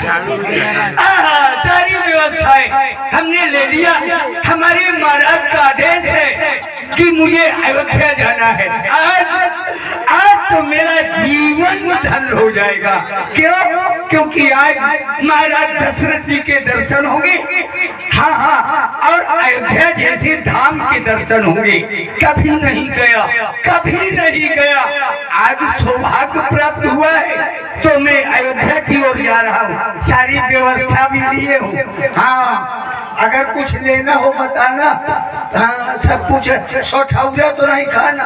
सारी व्यवस्थाएं हमने ले लिया। हमारे महाराज का आदेश है कि मुझे अयोध्या जाना है। आज तो मेरा जीवन धन हो जाएगा। क्यों? क्योंकि आज महाराज दशरथ जी के दर्शन होंगे। हाँ, और अयोध्या जैसे धाम के दर्शन होंगे। कभी नहीं गया, कभी नहीं गया। आज सौभाग्य प्राप्त हुआ है तो मैं अयोध्या की ओर जा रहा हूँ। सारी व्यवस्था भी लिए हूँ। हाँ, अगर कुछ लेना हो बताना। हाँ, सब कुछ सौठाउदा तो नहीं खाना।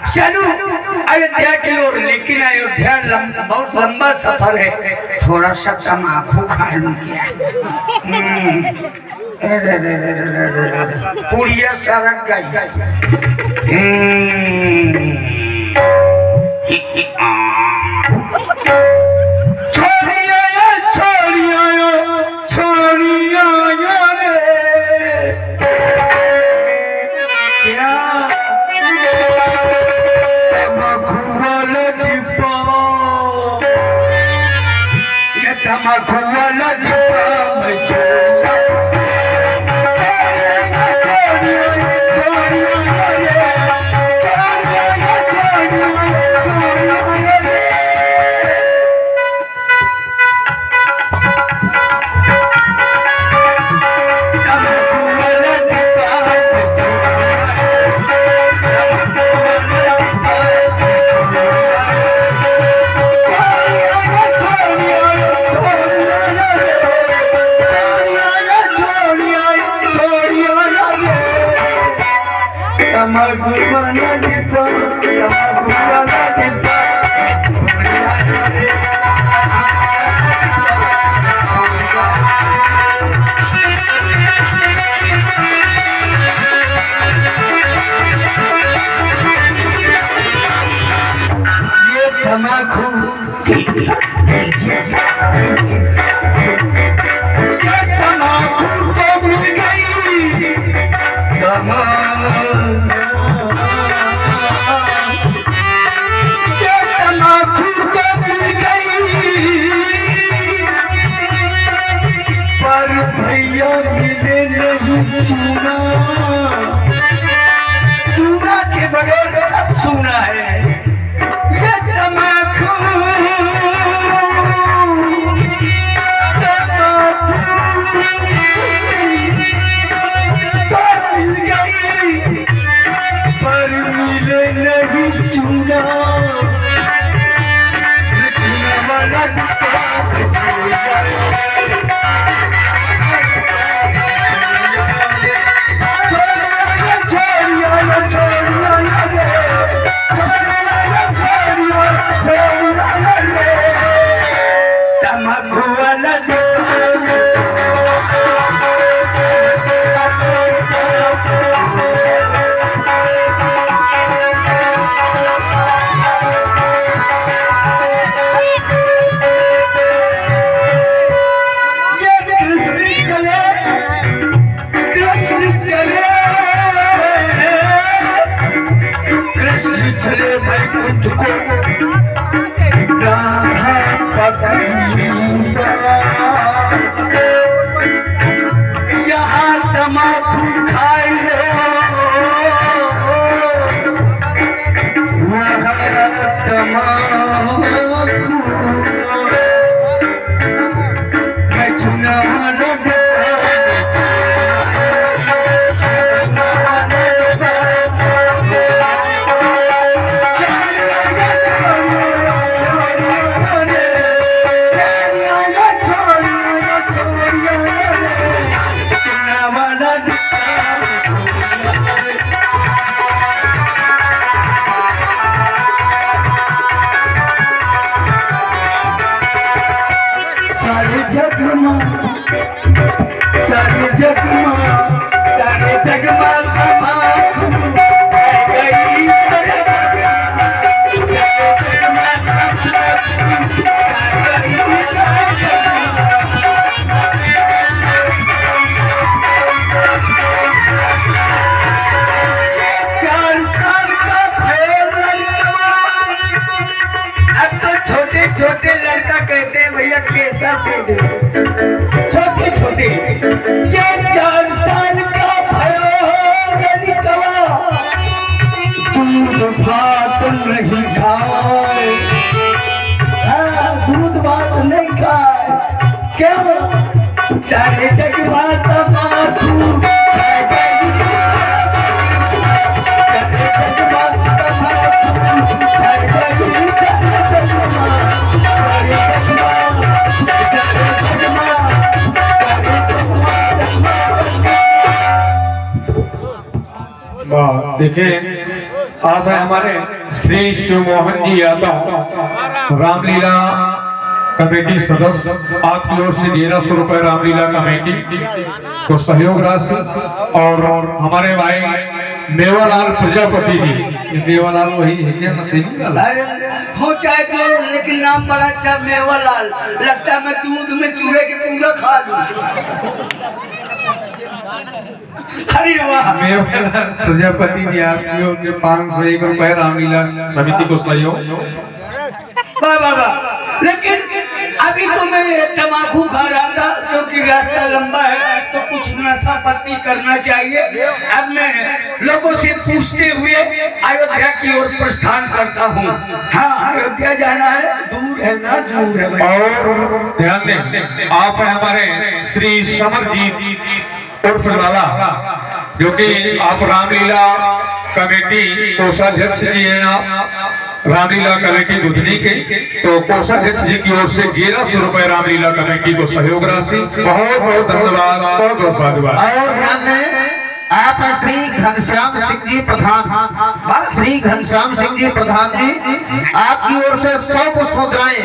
चलो अयोध्या की ओर। लेकिन अयोध्या बहुत लंबा सफर है। थोड़ा सा तम्बाकू खा लूं क्या? पुड़िया सरक गई। चूना के बगैर सब सुना है। ये तम्बाकू तो मिल गई। छोटे छोटे लड़का कहते हैं भैया केसर दे दे, छोटे छोटे। ये 4 साल का भयो लड़कवा दूध भात नहीं खाए, दूध भात नहीं खाए, क्यों? सारे जगवा तमाकू, सारे जगवा तमाकू, सारे देखिए आप है हमारे श्री शिव मोहन जी यादव, रामलीला कमेटी सदस्य। आपकी ओर से 1100 रुपए रामलीला कमेटी को सहयोग राशि, और हमारे भाई मेवालाल प्रजापति जी, मेवालाल वही है क्या? सही हो चाहे तो, लेकिन नाम बड़ा अच्छा मेवालाल लगता है। मैं दूध में चूहे के पूरा खा लूं। अरे वाह, मेवालाल प्रजापति जी आपकी ओर से 501 रुपए रामलीला समिति को सहयोग। वाह वाह वाह। लेकिन अभी तो मैं तम्बाकू खा रहा था क्योंकि रास्ता लंबा है, तो कुछ नशा पत्ती करना चाहिए। अब मैं लोगों से पूछते हुए अयोध्या की ओर प्रस्थान करता हूँ। हाँ, अयोध्या जाना है, दूर है ना? दूर है भाई। और ध्यान दें, आप हैं हमारे श्री समरजीत उर्फ लाला, जो कि आप रामलीला कमेटी कोषाध्यक्ष जी हैं। आप रामलीला कमेटी बुधनी के, तो कोषाध्यक्ष जी की ओर से 1100 रुपए रामलीला कमेटी को सहयोग राशि। बहुत बहुत धन्यवाद, बहुत बहुत साधुवाद। और ध्यान दें, आप श्री घनश्याम सिंह जी प्रधान, श्री घनश्याम सिंह जी प्रधान जी, आपकी ओर से 100 पुष्प मुद्राएं।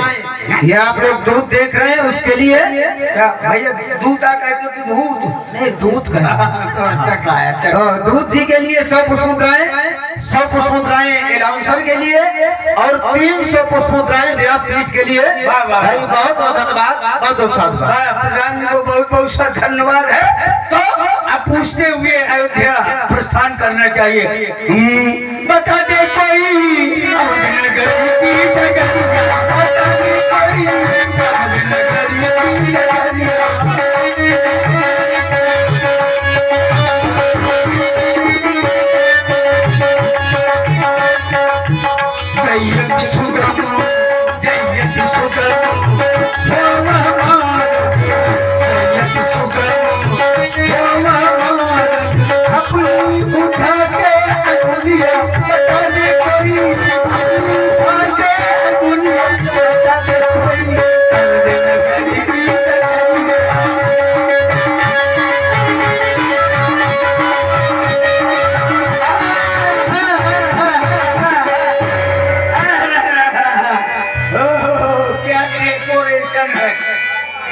ये आप लोग दूध देख रहे हैं, उसके लिए भैया दूध आ कहते हो कि भूत? नहीं, दूध तो अच्छा का है, अच्छा। दूध जी के लिए 100 पुष्प मुद्राएं, 100 पुष्प मुद्राएं एलाउंसर के लिए, और 300 पुष्प मुद्राएं व्यासपीठ के लिए। भाई बहुत बहुत धन्यवाद, बहुत बहुत साधुवाद। प्रधान जी को बहुत बहुत सा धन्यवाद है। तो आप पूछते हुए अयोध्या प्रस्थान करना चाहिए। बता दे कोई अवधनगर की डगरिया, बता दे कोई अवधनगर की डगरिया। जयति सुगम, जयति सुगम हो महाभारत, जयति सुगम हो महाभारत। अपनी उठा के अगुलिया, बता दे कोई अपनी उठा के अगुलिया, बता दे कोई अवधनगर की है।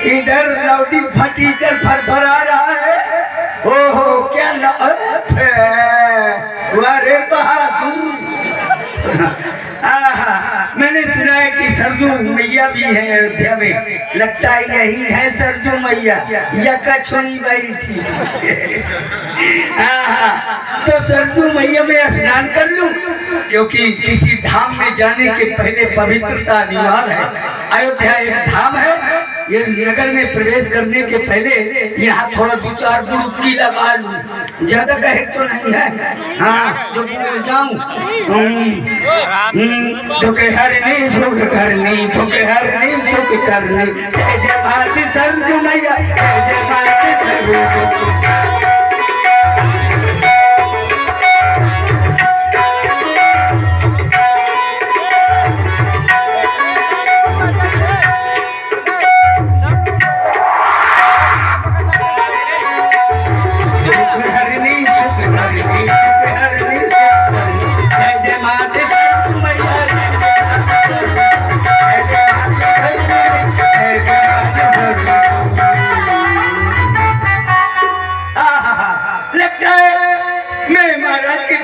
इधर लाउडी फटीचर फरफरा रहा है। ओहो क्या वारे बहादुर। मैंने सुना है कि सरजू मैया भी है अयोध्या में, लगता है यही है सरजू मैया या कछुई बैठी। तो सरजू मैया में स्नान कर लूं, क्योंकि किसी धाम में जाने के पहले पवित्रता अनिवार्य है। अयोध्या एक धाम है, ये नगर में प्रवेश करने के पहले यहाँ थोड़ा 2-4 डुबकी लगा लूं, ज्यादा गहर तो नहीं है। हाँ, जो बोल जाऊं धोखे हरनी सुख करनी, धोखे हरनी सुख करनी। जय भारती सरजू मैया, जय भारती सरजू।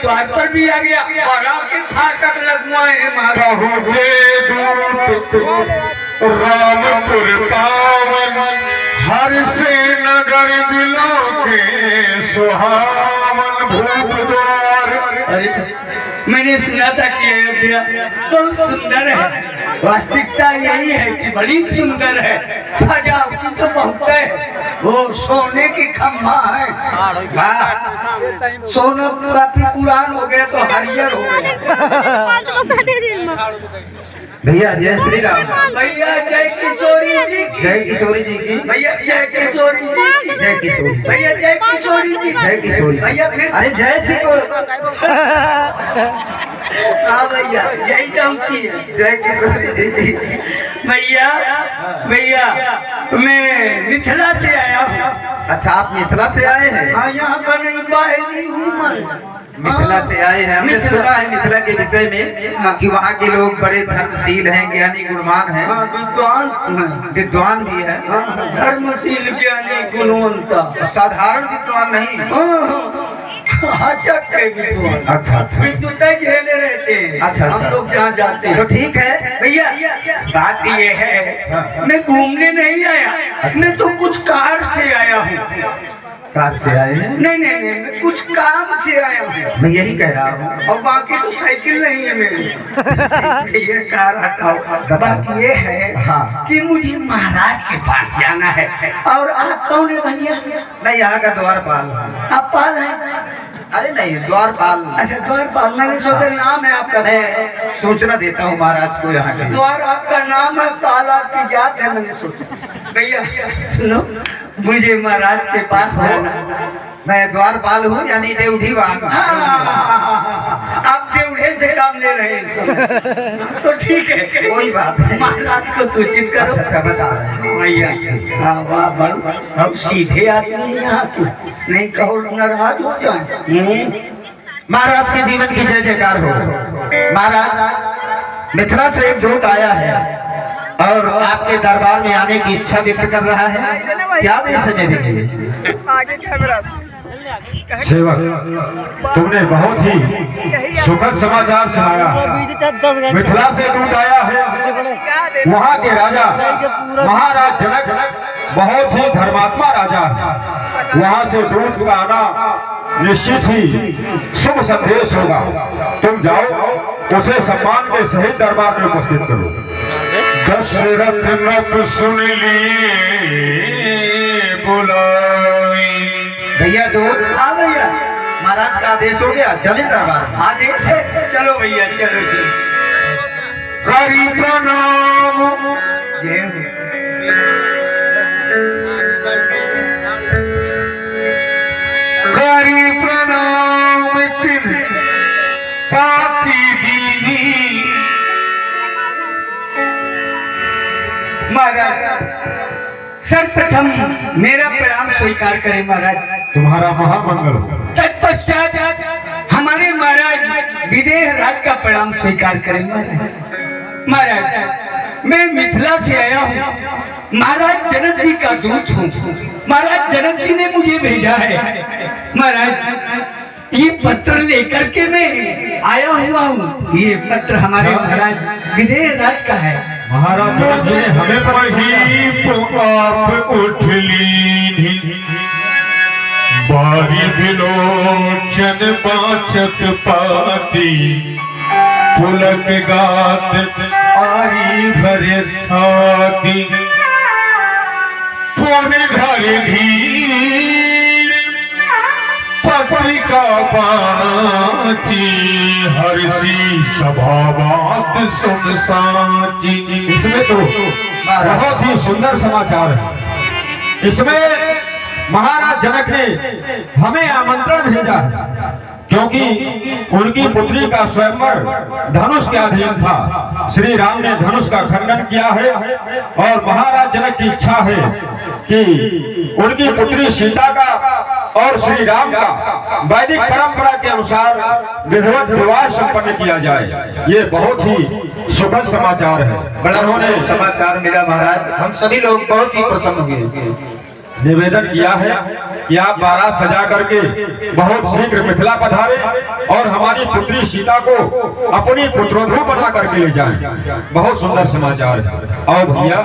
द्वार पर भी आ गया और आपके फाटक लगवाए हैं रामपुर पावन हर से नगर दिलों के सुहावन भूप द्वार। मैंने सुना था कि अयोध्या बहुत सुंदर है। वास्तविकता यही है कि बड़ी सुंदर है। सजावटी तो बहुत है। वो सोने की खम्भा है। वाह, सोना काफी पुरान हो गया तो हरियर हो गया। भैया जय श्री राम। भैया जय किशोरी जी की। जय किशोरी जी की। भैया जय किशोरी जी की। जय किशोरी। भैया जय किशोरी जी। जय किशोरी। भैया फिर अरे जय श्री को। हाँ भैया यही डमकी है। जय किशोरी जी की। भैया भैया मैं मिथिला से आया हूँ। अच्छा आप मिथिला से आए हैं? हाँ यहाँ का नहीं बाहरी हूँ मैं। मिथिला से आए हैं। हमने सुना है मिथिला के विषय में कि वहाँ के लोग बड़े धर्मशील हैं, ज्ञानी गुणवान हैं, हाँ विद्वान हैं। विद्वान भी है, हाँ, धर्मशील ज्ञानी गुणवंता। साधारण विद्वान नहीं। हचक के विद्वान। अच्छा अच्छा विद्युत झेले रहते हैं। अच्छा, हम अच्छा। लोग जहाँ जाते हैं तो ठीक है भैया। बात ये है मैं घूमने नहीं आया। मैं तो कुछ कार से आया हूँ। कार से आए हैं? नहीं नहीं नहीं मैं कुछ काम से आया हूँ। मैं यही कह रहा हूँ। और बाकी तो साइकिल नहीं है मेरी। ये कार हटाओ। बात ये है हाँ। कि मुझे महाराज के पास जाना है। और आप कौन है भैया? मैं यहाँ का द्वारपाल हूँ। आप पाल हैं? अरे नहीं द्वारपाल। अच्छा द्वारपाल। मैंने सोचा नाम है आपका। मैं सूचना देता हूँ महाराज को यहाँ के। द्वार आपका नाम है, पाल आपकी जात है। मैंने सोचा भैया सुनो मुझे महाराज के पास जाना। मैं द्वारपाल हूँ यानी देवढ़ी वाहन। आप देवढ़े से काम ले रहे हैं तो ठीक है कोई बात नहीं। महाराज को सूचित करो। अच्छा बता रहे हैं। भैया हाँ वाह बड़ो हम सीधे आदमी हैं यहाँ के। नहीं कहो नाराज हो जाए। महाराज के जीवन की जय जयकार हो। महाराज मिथिला से एक दूत आया है और आपके दरबार में आने की इच्छा व्यक्त कर रहा है। क्या दे समय देंगे? आगे कैमरा सेवक, तुमने बहुत ही सुखद समाचार सुनाया। मिथिला से दूत आया है। वहाँ के राजा महाराज जनक बहुत ही धर्मात्मा राजा है। वहाँ से दूत का आना निश्चित ही शुभ संदेश होगा। तुम जाओ उसे सम्मान के सहित दरबार में उपस्थित करो। दशरथ नप सुन लिए बुलाई। भैया दूत। हाँ भैया महाराज का आदेश हो गया, चले दरबार। आदेश है। चलो भैया चलो चलो। करी प्रणाम। जय हो। करी प्रणाम तिन पाती दीनी। महाराज सर्वप्रथम मेरा प्रणाम स्वीकार करें महाराज। तुम्हारा महामंगल हो। तत्पश्चात हमारे महाराज विदेह राज का प्रणाम स्वीकार करें महाराज। महाराज मैं मिथिला से आया हूँ। महाराज जनक जी का दूत हूँ। महाराज जनक जी ने मुझे भेजा है। महाराज ये पत्र लेकर के मैं आया हुआ हूँ। ये पत्र हमारे महाराज विदेह राज का है। महाराज जनक जी ने हमें वही आप उठ ली बारी बिलोचन बाचत पाती पुलक गात आई भरे छाती पुन घर धीर पत्रिका बाची हर्षी सभावात सुन साची। इसमें तो बहुत ही सुंदर समाचार है। इसमें महाराज जनक ने हमें आमंत्रण भेजा है क्योंकि उनकी पुत्री का स्वयंवर धनुष के अधीन था। श्री राम ने धनुष का खंडन किया है और महाराज जनक की इच्छा है कि उनकी पुत्री सीता का और श्री राम का वैदिक परंपरा के अनुसार विधिवत विवाह संपन्न किया जाए। ये बहुत ही सुखद समाचार है। बड़ा होने समाचार मिला महाराज। हम सभी लोग बहुत ही प्रसन्न हुए। निवेदन किया है कि आप बारात सजा करके बहुत शीघ्र मिथिला पधारे और हमारी पुत्री सीता को अपनी पुत्रवधू बना करके ले जाएं। बहुत सुंदर समाचार है। और भैया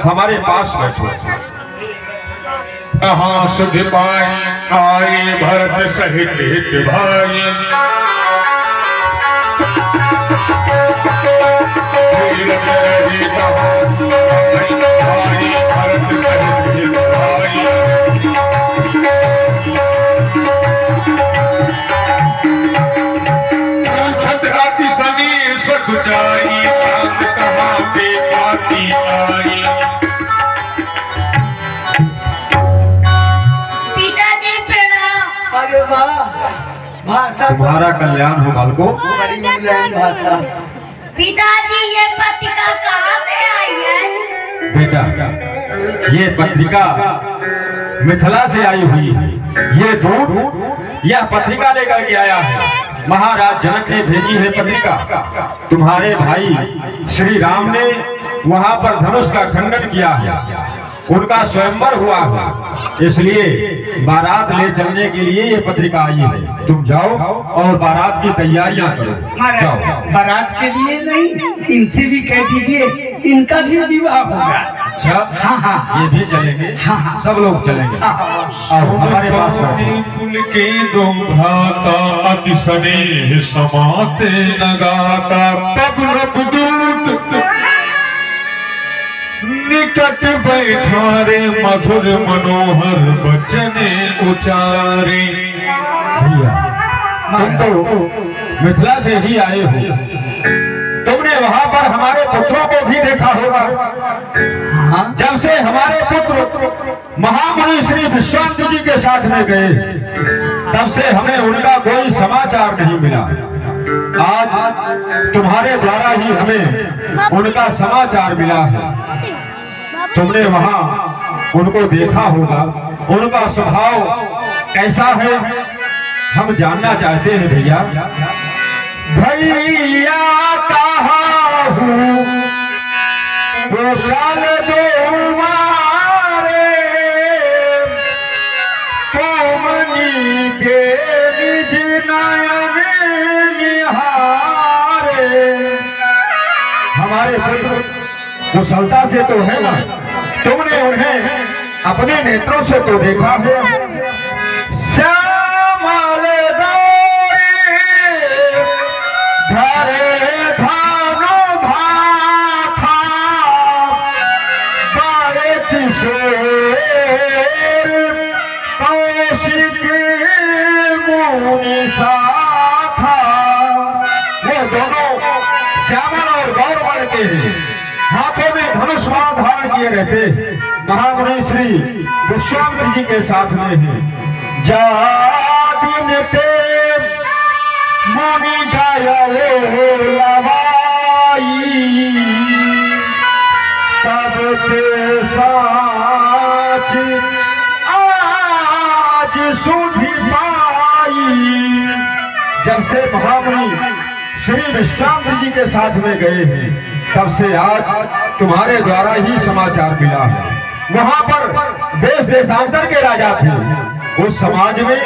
हमारे पास बैठो। कहाँ सुध पाए आए भरत सहित भाई मोरी भाई भरत सहित भाई पूछत अति सनी सकुचाई प्रात कहाँ पे आती आई। पिताजी प्रणाम। अरे वाह, भाषा तुम्हारा कल्याण हो बालको। बड़ी मुलायम भाषा। पिताजी ये पत्रिका कहाँ से आई है? बेटा ये पत्रिका मिथिला से आई हुई है। ये दूत यह पत्रिका लेकर के आया है। महाराज जनक ने भेजी है पत्रिका। तुम्हारे भाई श्री राम ने वहां पर धनुष का खंडन किया है, उनका स्वयंवर हुआ है, इसलिए बारात ले चलने के लिए ये पत्रिका आई है। तुम जाओ और बारात की तैयारियां करो। महाराज बारात के लिए नहीं, इनसे भी कह दीजिए इनका भी विवाह होगा। अच्छा, हाँ हाँ ये भी चलेंगे। हाँ, हाँ। सब लोग चलेंगे। और हमारे पास कुल के दुम्भाता अति स्नेह समाते नगाता तब रघुदूत निकट बैठा रे मधुर मनोहर बचने उचारे। भैया तुम तो मिथिला से ही आए हो, तुमने वहां पर हमारे पुत्रों को भी देखा होगा। जब से हमारे पुत्र महामुनि श्री विश्वामित्र जी के साथ में गए, तब से हमें उनका कोई समाचार नहीं मिला। आज तुम्हारे द्वारा ही हमें उनका समाचार मिला है। तुमने वहां उनको देखा होगा, उनका स्वभाव कैसा है हम जानना चाहते हैं। भैया भैया कहा हूँ दो साल दो मारे तुमनी के निज नयन निहारे। हमारे पुत्र कुशलता से तो है ना, तुमने उन्हें अपने नेत्रों से तो देखा है। श्यामल धरे भानु भाथा बारे किशोर कौशिक मुनि साथा। वो दोनों श्यामल और गौरवर्ण के हाथों में धनुष बाण धारण किए रहते महामुनि श्री विश्वामित्र जी के साथ में है। जा दिन पे मुनि गायो लवाई तब ते साच आज सुधि पाई। जब से महामुनि श्री विश्वामित्र जी के साथ में गए हैं, तब से आज तुम्हारे द्वारा ही समाचार मिला है। वहां पर देश देशांतर के राजा थे, उस समाज में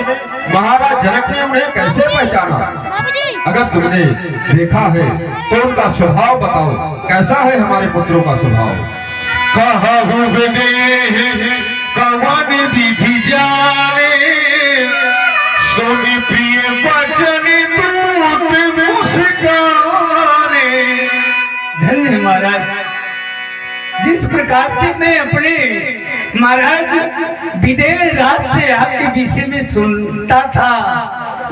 महाराज जनक ने उन्हें कैसे पहचाना? अगर तुमने देखा है तो उनका स्वभाव बताओ, कैसा है हमारे पुत्रों का स्वभाव? कहु विदेह कवन विधि जाने सुनि प्रिय वचन दूत मुस्काने। धन्य महाराज, जिस प्रकार से मैं अपने महाराज विदेह राज से आपके विषय में सुनता था,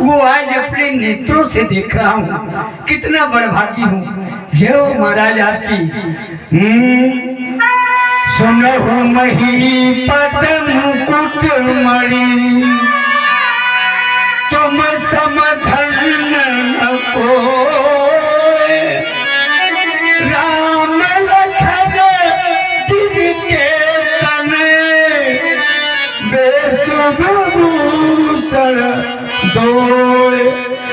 वो आज अपने नेत्रों से देख रहा हूँ। कितना बड़भागी हूँ। जय हो महाराज आपकी। सुनहु महीपत मुकुट मणि तुम समधन न कोय। राम लखन जिनके तने बेसुभूषण दोय।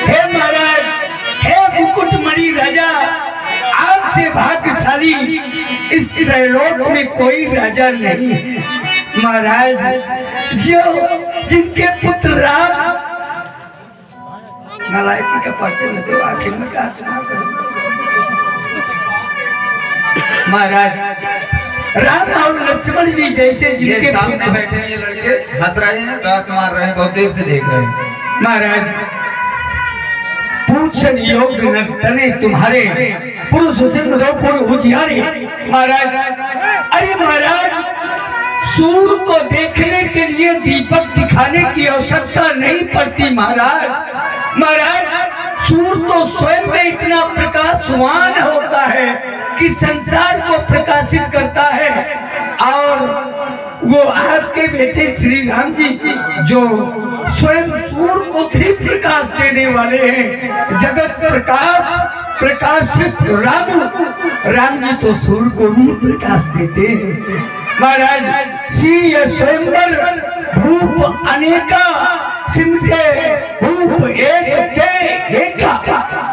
हे महाराज, हे मुकुटमणि राजा, आपसे भाग्यशाली इस त्रैलोक में कोई राजा नहीं है। महाराज जो जिनके पुत्र राम नालायकी का परिचय न दो, आखिर में काट महाराज राम और लक्ष्मण जी जैसे जिनके सामने बैठे हैं ये लड़के, हंस रहे हैं, डांट मार रहे हैं, बहुत देर से देख रहे हैं। महाराज पूछन योग्य न तने तुम्हारे पुरुष सिंह पूर्ण उजियारे। महाराज, अरे महाराज, सूर्य को देखने के लिए दीपक दिखाने की आवश्यकता नहीं पड़ती महाराज। महाराज, सूर्य तो स्वयं में इतना प्रकाशवान होता है कि संसार को प्रकाशित करता है। और वो आपके बेटे श्री राम जी जो स्वयं सूर्य को भी प्रकाश देने वाले हैं, जगत प्रकाशित राम जी तो सूर्य को भी प्रकाश देते हैं। महाराज, श्री स्वयंवर भूप अनेका सिमटे भूप एक ते एका।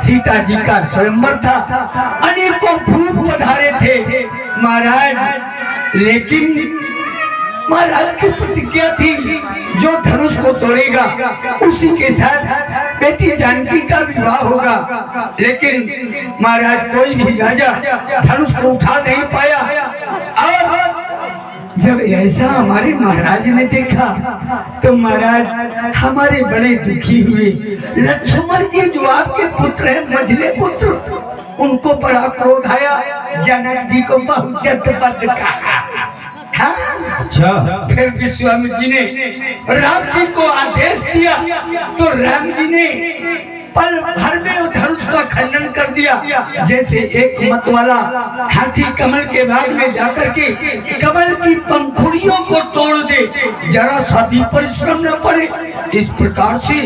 सीता जी का स्वयंवर था, अनेकों भूप पधारे थे महाराज। लेकिन महाराज की प्रतिज्ञा थी जो धनुष को तोड़ेगा उसी के साथ बेटी जानकी का विवाह होगा। लेकिन महाराज कोई भी राजा धनुष को उठा नहीं पाया। और जब ऐसा हमारे महाराज ने देखा तो महाराज हमारे बड़े दुखी हुए। लक्ष्मण जी जो आपके पुत्र हैं, मझले पुत्र, उनको बड़ा क्रोध आया। जनक जी को बहुचत पद कहा। अच्छा, फिर विश्वामित्र जी ने राम जी को आदेश दिया तो राम जी ने पल भर में वो धनुष का खंडन कर दिया। जैसे एक मतवाला हाथी कमल के भाग में जाकर के कमल की पंखुड़ियों को तोड़ दे, जरा सा भी परिश्रम न पड़े, इस प्रकार से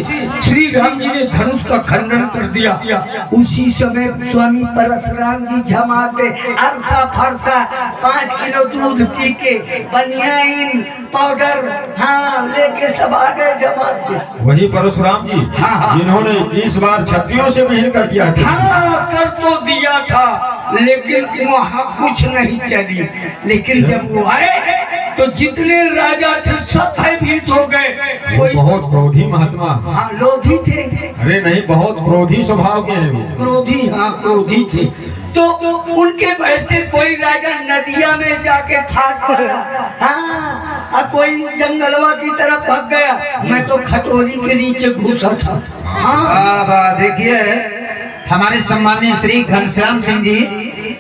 श्री राम जी ने धनुष का खंडन कर दिया। उसी समय स्वामी परशुराम जी जमाते अरसा फरसा 5 किलो दूध पी के बनियाइन पाउडर लेके सब आ गए जमाते। वही परशुराम जी जिन्होंने इस बार छत्रियों से मिल कर दिया था। कर तो दिया था, लेकिन वहाँ कुछ नहीं चली। लेकिन जब वो आए तो जितने राजा थे सब भयभीत हो गए। कोई बहुत क्रोधी महात्मा, लोधी थे। अरे नहीं, बहुत क्रोधी स्वभाव के हैं वो। क्रोधी थे। तो उनके भय से कोई राजा नदिया में जाके फाट पड़ा। कोई जंगलवा की तरफ भाग गया। मैं तो खटोली के नीचे घुसा था। देखिए, हमारे सम्माननीय श्री घनश्याम सिंह जी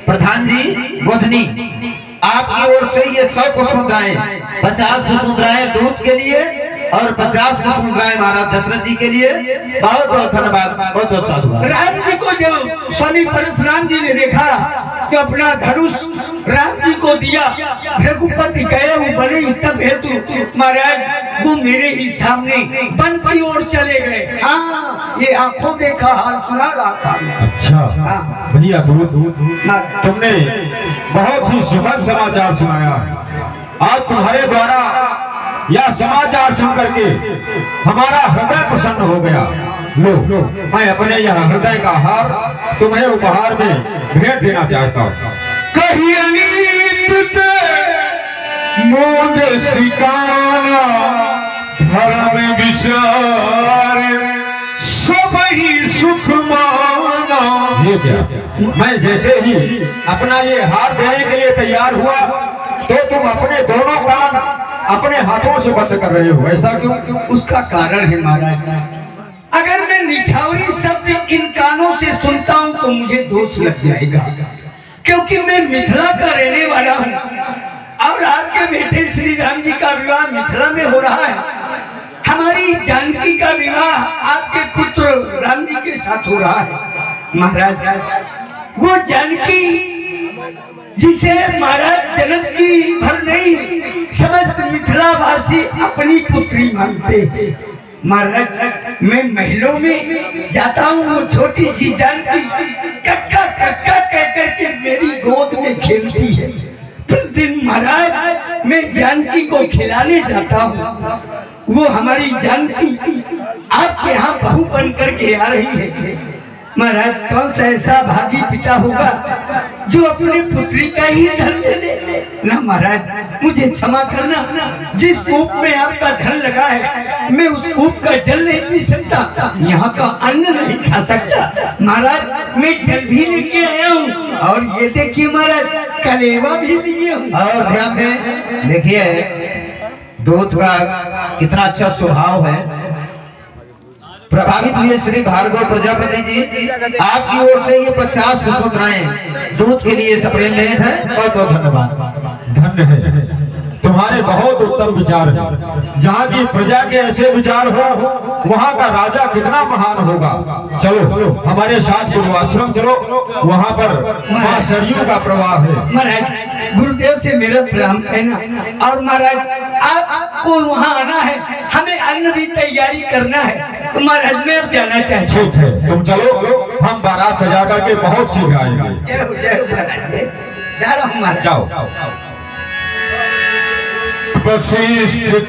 प्रधान जी गोधनी, आपकी ओर से ये 100 पुष्प मुद्राएं, 50 पुष्प मुद्राएं दूध के लिए और 50 पुष्प मुद्राएं महाराज दशरथ जी के लिए। बहुत बहुत धन्यवाद, बहुत बहुत साधुवाद। राम जी को जब स्वामी परशुराम जी ने देखा कि अपना धनुष राम जी को दिया, रघुपति गए वो बने तब हेतु महाराज वो मेरे ही सामने वन की ओर चले गए। ये आंखों देखा हाल सुना रहा था। अच्छा भैया, तुमने बहुत ही सुखद समाचार सुनाया। आज तुम्हारे द्वारा यह समाचार सुन करके हमारा हृदय प्रसन्न हो गया। लो, मैं अपने यह हृदय का हार तुम्हें उपहार में भेंट देना चाहता हूँ। कहीं अनीत मोद सिकाना धर्म विचार सब ही सुख माना। ये क्या, मैं जैसे ही अपना ये हार देने के लिए तैयार हुआ तो तुम अपने दोनों कान अपने हाथों से बंद कर रहे हो, ऐसा क्यों? उसका कारण है महाराज, अगर मैं निछावरी शब्द इन कानों से सुनता हूँ तो मुझे दोष लग जाएगा, क्योंकि मैं मिथिला का रहने वाला हूँ और आपके बेटे श्री राम जी का विवाह मिथिला में हो रहा है। हमारी जानकी का विवाह आपके पुत्र राम जी के साथ हो रहा है। महाराज, वो जानकी जिसे महाराज जनक जी भर नहीं समस्त मिथिलावासी अपनी पुत्री मानते हैं। महाराज, मैं महलों में जाता हूँ, वो छोटी सी जानकी कक्का कक्का कहकर के मेरी गोद में खेलती है। प्रतिदिन महाराज मैं जानकी को खिलाने जाता हूँ। वो हमारी जानकी आपके यहाँ बहू बन करके आ रही है। महाराज, कौन सा ऐसा भागी पिता होगा जो अपनी पुत्री का ही धन ले ले? ना महाराज, मुझे क्षमा करना, जिस कूप में आपका धन लगा है मैं उस कूप का जल नहीं पी सकता, यहाँ का अन्न नहीं खा सकता। महाराज, मैं जल भी लेके आया हूँ और ये देखिए महाराज कलेवा भी लिए हूँ। और ध्यान दें, देखिए दूध का कितना अच्छा स्वभाव है। प्रभावित हुए श्री भार्गव प्रजापति जी, आपकी ओर से ये 50 पुष्पोद्राएं दूध के लिए सप्रेम भेंट है। बहुत बहुत धन्यवाद। धन्य है, तुम्हारे बहुत उत्तम विचार हैं। जहाँ की प्रजा के ऐसे विचार हो, वहाँ का राजा कितना महान होगा। चलो हमारे साथ गुरुआश्रम चलो, वहाँ पर मां सरयू का प्रवाह है। महाराज गुरुदेव से मेरा प्रणाम कहना, और महाराज आपको वहाँ आना है, हमें अन्न भी तैयारी करना है, तो महाराज मैं अब जाना चाहता हूँ। ठीक है, तुम चलो, हम बारात सजा करके बहुत शीघ्र आएंगे। जय हो महाराज, जय। जा रहा हूँ महाराज। जाओ। वशिष्ठ